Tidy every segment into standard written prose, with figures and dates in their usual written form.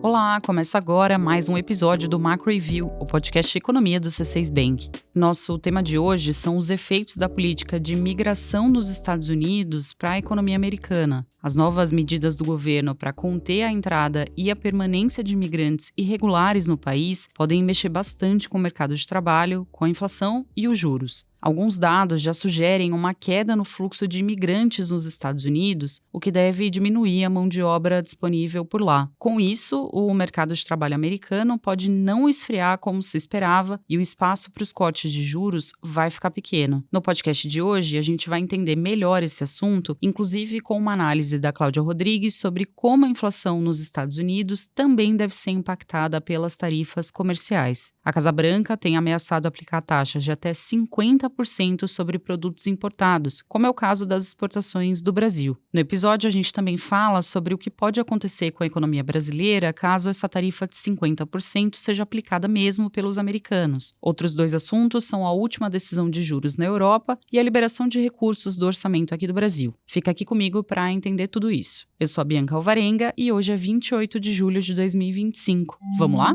Olá, começa agora mais um episódio do Macro Review, o podcast de economia do C6 Bank. Nosso tema de hoje são os efeitos da política de imigração nos Estados Unidos para a economia americana. As novas medidas do governo para conter a entrada e a permanência de imigrantes irregulares no país podem mexer bastante com o mercado de trabalho, com a inflação e os juros. Alguns dados já sugerem uma queda no fluxo de imigrantes nos Estados Unidos, o que deve diminuir a mão de obra disponível por lá. Com isso, o mercado de trabalho americano pode não esfriar como se esperava e o espaço para os cortes de juros vai ficar pequeno. No podcast de hoje, a gente vai entender melhor esse assunto, inclusive com uma análise da Cláudia Rodrigues sobre como a inflação nos Estados Unidos também deve ser impactada pelas tarifas comerciais. A Casa Branca tem ameaçado aplicar taxas de até 50% sobre produtos importados, como é o caso das exportações do Brasil. No episódio, a gente também fala sobre o que pode acontecer com a economia brasileira caso essa tarifa de 50% seja aplicada mesmo pelos americanos. Outros dois assuntos são a última decisão de juros na Europa e a liberação de recursos do orçamento aqui do Brasil. Fica aqui comigo para entender tudo isso. Eu sou a Bianca Alvarenga e hoje é 28 de julho de 2025. Vamos lá?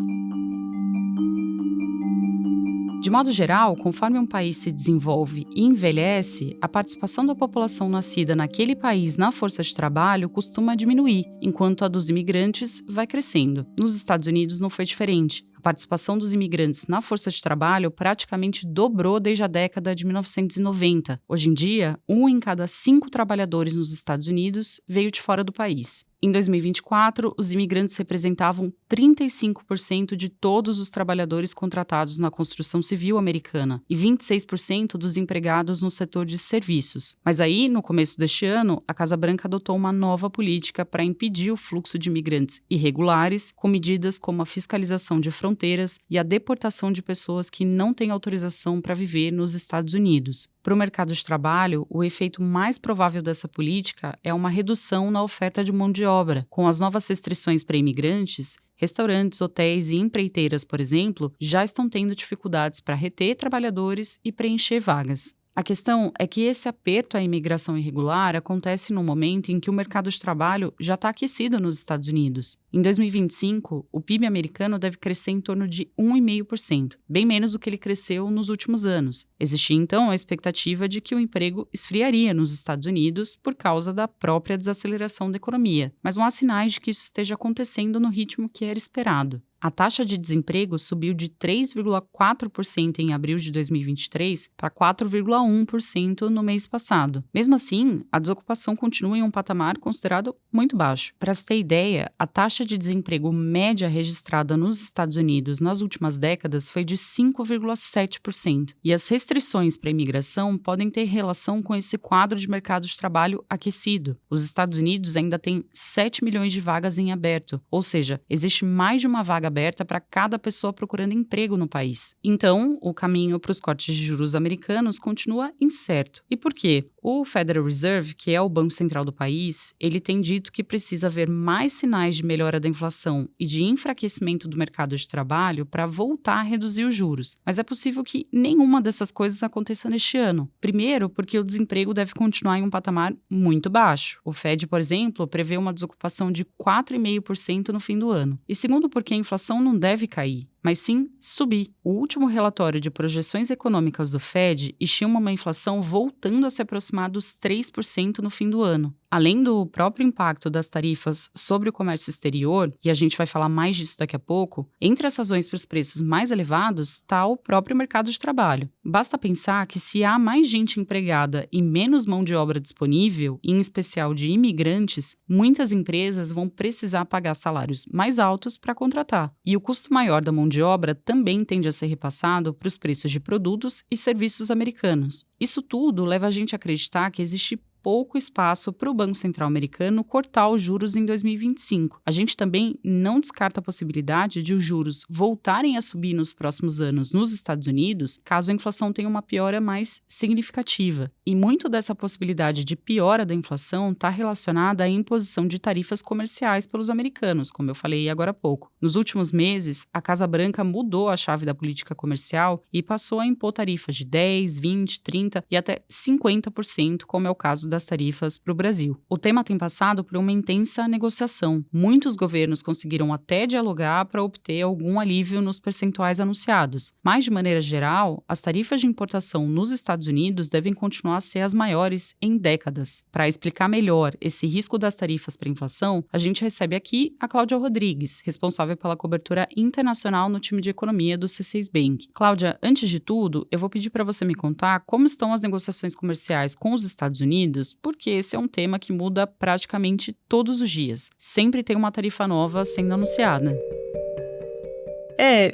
De modo geral, conforme um país se desenvolve e envelhece, a participação da população nascida naquele país na força de trabalho costuma diminuir, enquanto a dos imigrantes vai crescendo. Nos Estados Unidos não foi diferente. A participação dos imigrantes na força de trabalho praticamente dobrou desde a década de 1990. Hoje em dia, 1 em cada 5 trabalhadores nos Estados Unidos veio de fora do país. Em 2024, os imigrantes representavam 35% de todos os trabalhadores contratados na construção civil americana e 26% dos empregados no setor de serviços. Mas aí, no começo deste ano, a Casa Branca adotou uma nova política para impedir o fluxo de imigrantes irregulares, com medidas como a fiscalização de fronteiras e a deportação de pessoas que não têm autorização para viver nos Estados Unidos. Para o mercado de trabalho, o efeito mais provável dessa política é uma redução na oferta de mão de obra. Com as novas restrições para imigrantes, restaurantes, hotéis e empreiteiras, por exemplo, já estão tendo dificuldades para reter trabalhadores e preencher vagas. A questão é que esse aperto à imigração irregular acontece no momento em que o mercado de trabalho já está aquecido nos Estados Unidos. Em 2025, o PIB americano deve crescer em torno de 1,5%, bem menos do que ele cresceu nos últimos anos. Existia, então, a expectativa de que o emprego esfriaria nos Estados Unidos por causa da própria desaceleração da economia, mas não há sinais de que isso esteja acontecendo no ritmo que era esperado. A taxa de desemprego subiu de 3,4% em abril de 2023 para 4,1% no mês passado. Mesmo assim, a desocupação continua em um patamar considerado muito baixo. Para se ter ideia, a taxa de desemprego média registrada nos Estados Unidos nas últimas décadas foi de 5,7%. E as restrições para a imigração podem ter relação com esse quadro de mercado de trabalho aquecido. Os Estados Unidos ainda têm 7 milhões de vagas em aberto, ou seja, existe mais de uma vaga aberta para cada pessoa procurando emprego no país. Então, o caminho para os cortes de juros americanos continua incerto. E por quê? O Federal Reserve, que é o Banco Central do país, ele tem dito que precisa haver mais sinais de melhora da inflação e de enfraquecimento do mercado de trabalho para voltar a reduzir os juros. Mas é possível que nenhuma dessas coisas aconteça neste ano. Primeiro, porque o desemprego deve continuar em um patamar muito baixo. O Fed, por exemplo, prevê uma desocupação de 4,5% no fim do ano. E segundo, porque a inflação não deve cair, mas sim subir. O último relatório de projeções econômicas do Fed estima uma inflação voltando a se aproximar dos 3% no fim do ano. Além do próprio impacto das tarifas sobre o comércio exterior, e a gente vai falar mais disso daqui a pouco, entre as razões para os preços mais elevados está o próprio mercado de trabalho. Basta pensar que se há mais gente empregada e menos mão de obra disponível, em especial de imigrantes, muitas empresas vão precisar pagar salários mais altos para contratar. E o custo maior da mão de obra também tende a ser repassado para os preços de produtos e serviços americanos. Isso tudo leva a gente a acreditar que existe pouco espaço para o Banco Central americano cortar os juros em 2025. A gente também não descarta a possibilidade de os juros voltarem a subir nos próximos anos nos Estados Unidos, caso a inflação tenha uma piora mais significativa. E muito dessa possibilidade de piora da inflação está relacionada à imposição de tarifas comerciais pelos americanos, como eu falei agora há pouco. Nos últimos meses, a Casa Branca mudou a chave da política comercial e passou a impor tarifas de 10%, 20%, 30% e até 50%, como é o caso das tarifas para o Brasil. O tema tem passado por uma intensa negociação. Muitos governos conseguiram até dialogar para obter algum alívio nos percentuais anunciados. Mas, de maneira geral, as tarifas de importação nos Estados Unidos devem continuar a ser as maiores em décadas. Para explicar melhor esse risco das tarifas para a inflação, a gente recebe aqui a Cláudia Rodrigues, responsável pela cobertura internacional no time de economia do C6 Bank. Cláudia, antes de tudo, eu vou pedir para você me contar como estão as negociações comerciais com os Estados Unidos, porque esse é um tema que muda praticamente todos os dias. Sempre tem uma tarifa nova sendo anunciada.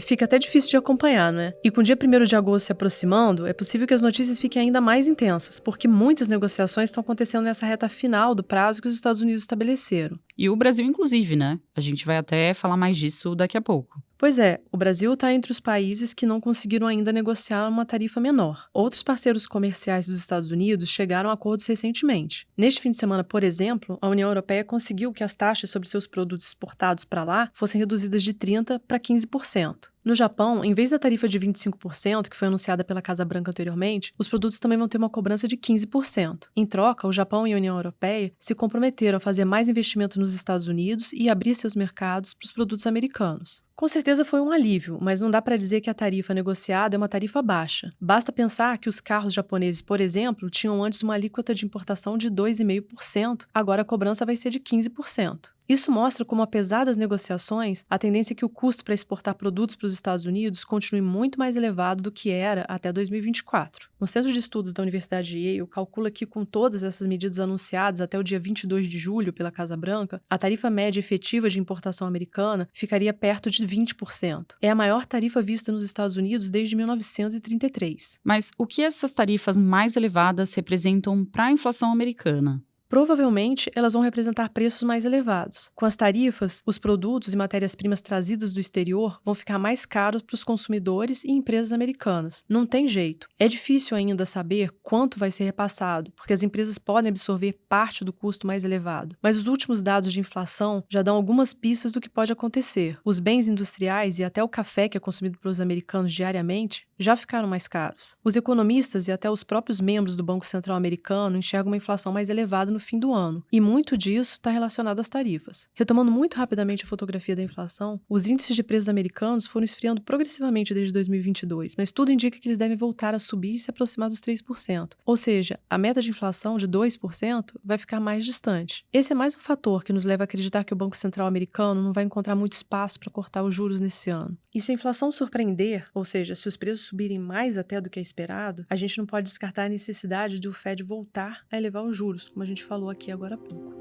Fica até difícil de acompanhar, né? E com o dia 1º de agosto se aproximando, é possível que as notícias fiquem ainda mais intensas, porque muitas negociações estão acontecendo nessa reta final do prazo que os Estados Unidos estabeleceram. E o Brasil, inclusive, né? A gente vai até falar mais disso daqui a pouco. Pois é, o Brasil está entre os países que não conseguiram ainda negociar uma tarifa menor. Outros parceiros comerciais dos Estados Unidos chegaram a acordos recentemente. Neste fim de semana, por exemplo, a União Europeia conseguiu que as taxas sobre seus produtos exportados para lá fossem reduzidas de 30% para 15%. No Japão, em vez da tarifa de 25%, que foi anunciada pela Casa Branca anteriormente, os produtos também vão ter uma cobrança de 15%. Em troca, o Japão e a União Europeia se comprometeram a fazer mais investimento nos Estados Unidos e abrir seus mercados para os produtos americanos. Com certeza foi um alívio, mas não dá para dizer que a tarifa negociada é uma tarifa baixa. Basta pensar que os carros japoneses, por exemplo, tinham antes uma alíquota de importação de 2,5%, agora a cobrança vai ser de 15%. Isso mostra como, apesar das negociações, a tendência é que o custo para exportar produtos para os Estados Unidos continue muito mais elevado do que era até 2024. No Centro de Estudos da Universidade de Yale calcula que, com todas essas medidas anunciadas até o dia 22 de julho pela Casa Branca, a tarifa média efetiva de importação americana ficaria perto de 20%. É a maior tarifa vista nos Estados Unidos desde 1933. Mas o que essas tarifas mais elevadas representam para a inflação americana? Provavelmente, elas vão representar preços mais elevados. Com as tarifas, os produtos e matérias-primas trazidas do exterior vão ficar mais caros para os consumidores e empresas americanas. Não tem jeito. É difícil ainda saber quanto vai ser repassado, porque as empresas podem absorver parte do custo mais elevado. Mas os últimos dados de inflação já dão algumas pistas do que pode acontecer. Os bens industriais e até o café que é consumido pelos americanos diariamente já ficaram mais caros. Os economistas e até os próprios membros do Banco Central americano enxergam uma inflação mais elevada no fim do ano, e muito disso está relacionado às tarifas. Retomando muito rapidamente a fotografia da inflação, os índices de preços americanos foram esfriando progressivamente desde 2022, mas tudo indica que eles devem voltar a subir e se aproximar dos 3%. Ou seja, a meta de inflação de 2% vai ficar mais distante. Esse é mais um fator que nos leva a acreditar que o Banco Central americano não vai encontrar muito espaço para cortar os juros nesse ano. E se a inflação surpreender, ou seja, se os preços subirem mais até do que é esperado, a gente não pode descartar a necessidade de o Fed voltar a elevar os juros, como a gente falou aqui agora há pouco.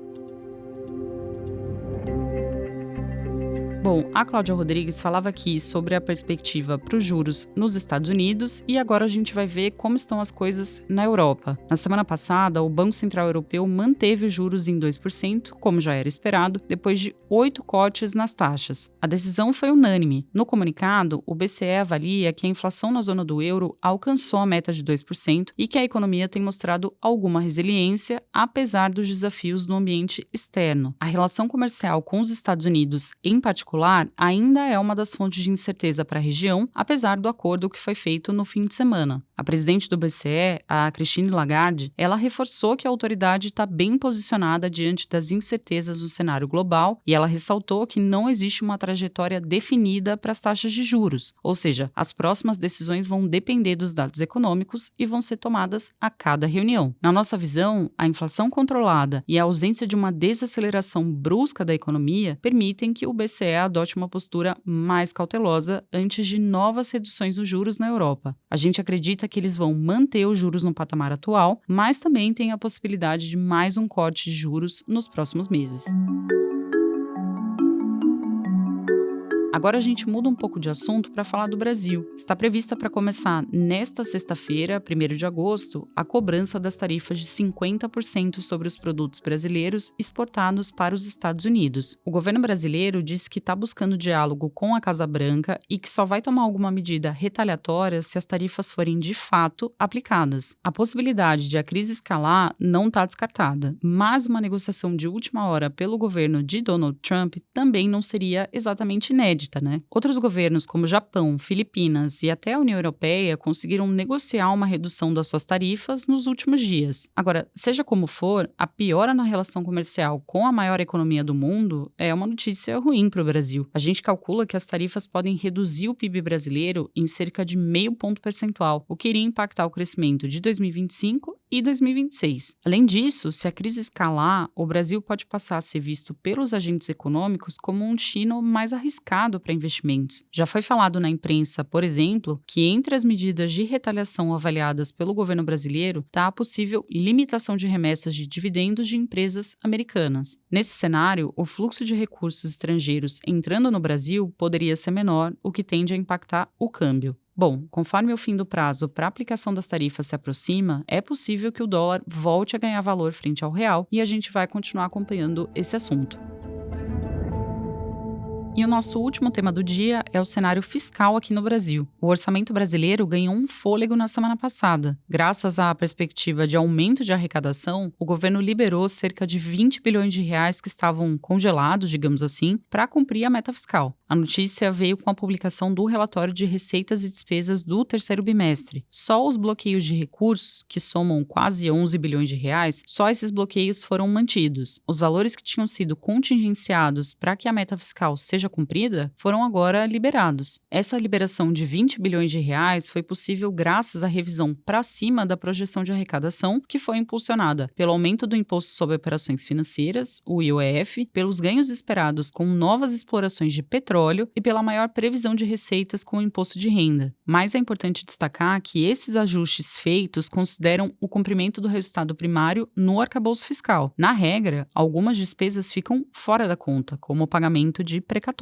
Bom, a Cláudia Rodrigues falava aqui sobre a perspectiva para os juros nos Estados Unidos e agora a gente vai ver como estão as coisas na Europa. Na semana passada, o Banco Central Europeu manteve os juros em 2%, como já era esperado, depois de 8 cortes nas taxas. A decisão foi unânime. No comunicado, o BCE avalia que a inflação na zona do euro alcançou a meta de 2% e que a economia tem mostrado alguma resiliência, apesar dos desafios no ambiente externo. A relação comercial com os Estados Unidos, em particular, ainda é uma das fontes de incerteza para a região, apesar do acordo que foi feito no fim de semana. A presidente do BCE, a Christine Lagarde, ela reforçou que a autoridade está bem posicionada diante das incertezas do cenário global e ela ressaltou que não existe uma trajetória definida para as taxas de juros, ou seja, as próximas decisões vão depender dos dados econômicos e vão ser tomadas a cada reunião. Na nossa visão, a inflação controlada e a ausência de uma desaceleração brusca da economia permitem que o BCE adote uma postura mais cautelosa antes de novas reduções nos juros na Europa. A gente acredita que eles vão manter os juros no patamar atual, mas também tem a possibilidade de mais um corte de juros nos próximos meses. Agora a gente muda um pouco de assunto para falar do Brasil. Está prevista para começar nesta sexta-feira, 1º de agosto, a cobrança das tarifas de 50% sobre os produtos brasileiros exportados para os Estados Unidos. O governo brasileiro disse que está buscando diálogo com a Casa Branca e que só vai tomar alguma medida retaliatória se as tarifas forem de fato aplicadas. A possibilidade de a crise escalar não está descartada, mas uma negociação de última hora pelo governo de Donald Trump também não seria exatamente inédita. inédita, né? Outros governos, como Japão, Filipinas e até a União Europeia, conseguiram negociar uma redução das suas tarifas nos últimos dias. Agora, seja como for, a piora na relação comercial com a maior economia do mundo é uma notícia ruim para o Brasil. A gente calcula que as tarifas podem reduzir o PIB brasileiro em cerca de 0,5 ponto percentual, o que iria impactar o crescimento de 2025 e 2026. Além disso, se a crise escalar, o Brasil pode passar a ser visto pelos agentes econômicos como um destino mais arriscado para investimentos. Já foi falado na imprensa, por exemplo, que entre as medidas de retaliação avaliadas pelo governo brasileiro está a possível limitação de remessas de dividendos de empresas americanas. Nesse cenário, o fluxo de recursos estrangeiros entrando no Brasil poderia ser menor, o que tende a impactar o câmbio. Bom, conforme o fim do prazo para a aplicação das tarifas se aproxima, é possível que o dólar volte a ganhar valor frente ao real e a gente vai continuar acompanhando esse assunto. E o nosso último tema do dia é o cenário fiscal aqui no Brasil. O orçamento brasileiro ganhou um fôlego na semana passada. Graças à perspectiva de aumento de arrecadação, o governo liberou cerca de 20 bilhões de reais que estavam congelados, digamos assim, para cumprir a meta fiscal. A notícia veio com a publicação do relatório de receitas e despesas do terceiro bimestre. Só os bloqueios de recursos, que somam quase 11 bilhões de reais, só esses bloqueios foram mantidos. Os valores que tinham sido contingenciados para que a meta fiscal seja cumprida foram agora liberados. Essa liberação de 20 bilhões de reais foi possível graças à revisão para cima da projeção de arrecadação, que foi impulsionada pelo aumento do Imposto sobre Operações Financeiras, o IOF, pelos ganhos esperados com novas explorações de petróleo e pela maior previsão de receitas com o imposto de renda. Mas é importante destacar que esses ajustes feitos consideram o cumprimento do resultado primário no arcabouço fiscal. Na regra, algumas despesas ficam fora da conta, como o pagamento de precatórios.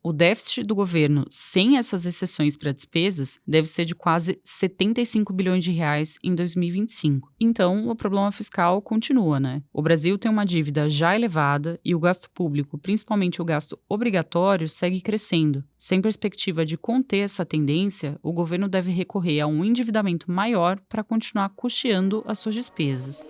O déficit do governo, sem essas exceções para despesas, deve ser de quase 75 bilhões de reais em 2025. Então, o problema fiscal continua, né? O Brasil tem uma dívida já elevada e o gasto público, principalmente o gasto obrigatório, segue crescendo. Sem perspectiva de conter essa tendência, o governo deve recorrer a um endividamento maior para continuar custeando as suas despesas.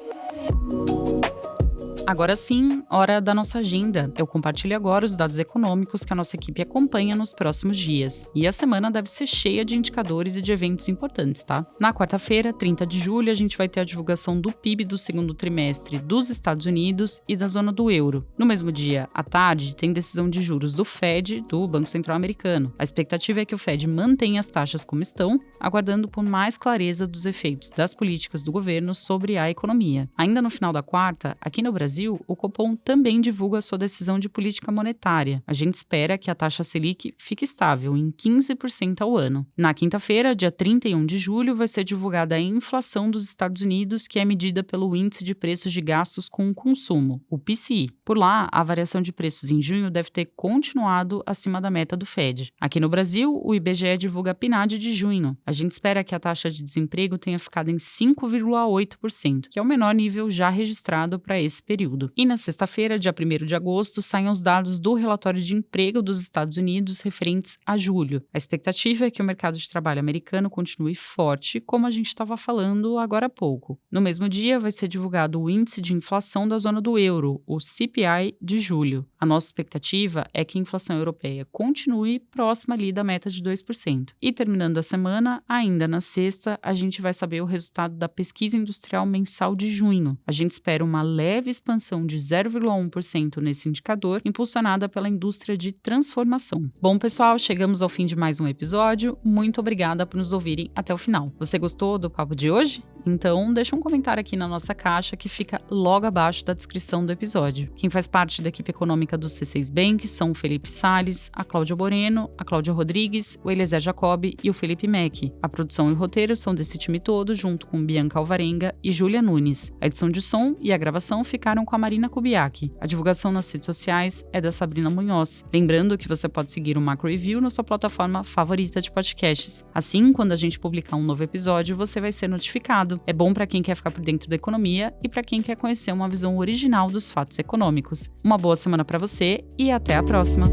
Agora sim, hora da nossa agenda. Eu compartilho agora os dados econômicos que a nossa equipe acompanha nos próximos dias. E a semana deve ser cheia de indicadores e de eventos importantes, tá? Na quarta-feira, 30 de julho, a gente vai ter a divulgação do PIB do segundo trimestre dos Estados Unidos e da zona do euro. No mesmo dia, à tarde, tem decisão de juros do Fed, do Banco Central Americano. A expectativa é que o Fed mantenha as taxas como estão, aguardando por mais clareza dos efeitos das políticas do governo sobre a economia. Ainda no final da quarta, aqui no Brasil, o Copom também divulga sua decisão de política monetária. A gente espera que a taxa Selic fique estável em 15% ao ano. Na quinta-feira, dia 31 de julho, vai ser divulgada a inflação dos Estados Unidos, que é medida pelo Índice de Preços de Gastos com o Consumo, o PCI. Por lá, a variação de preços em junho deve ter continuado acima da meta do Fed. Aqui no Brasil, o IBGE divulga a PNAD de junho. A gente espera que a taxa de desemprego tenha ficado em 5,8%, que é o menor nível já registrado para esse período. E na sexta-feira, dia 1º de agosto, saem os dados do relatório de emprego dos Estados Unidos referentes a julho. A expectativa é que o mercado de trabalho americano continue forte, como a gente estava falando agora há pouco. No mesmo dia, vai ser divulgado o índice de inflação da zona do euro, o CPI de julho. A nossa expectativa é que a inflação europeia continue próxima ali da meta de 2%. E terminando a semana, ainda na sexta, a gente vai saber o resultado da pesquisa industrial mensal de junho. A gente espera uma leve expansão de 0,1% nesse indicador, impulsionada pela indústria de transformação. Bom, pessoal, chegamos ao fim de mais um episódio. Muito obrigada por nos ouvirem até o final. Você gostou do papo de hoje? Então, deixa um comentário aqui na nossa caixa que fica logo abaixo da descrição do episódio. Quem faz parte da equipe econômica do C6 Bank são o Felipe Salles, a Cláudia Moreno, a Cláudia Rodrigues, o Eliezer Jacob e o Felipe Mack. A produção e o roteiro são desse time todo, junto com Bianca Alvarenga e Júlia Nunes. A edição de som e a gravação ficaram com a Marina Kubiak. A divulgação nas redes sociais é da Sabrina Munhoz. Lembrando que você pode seguir o Macro Review na sua plataforma favorita de podcasts. Assim, quando a gente publicar um novo episódio, você vai ser notificado. É bom para quem quer ficar por dentro da economia e para quem quer conhecer uma visão original dos fatos econômicos. Uma boa semana para você e até a próxima!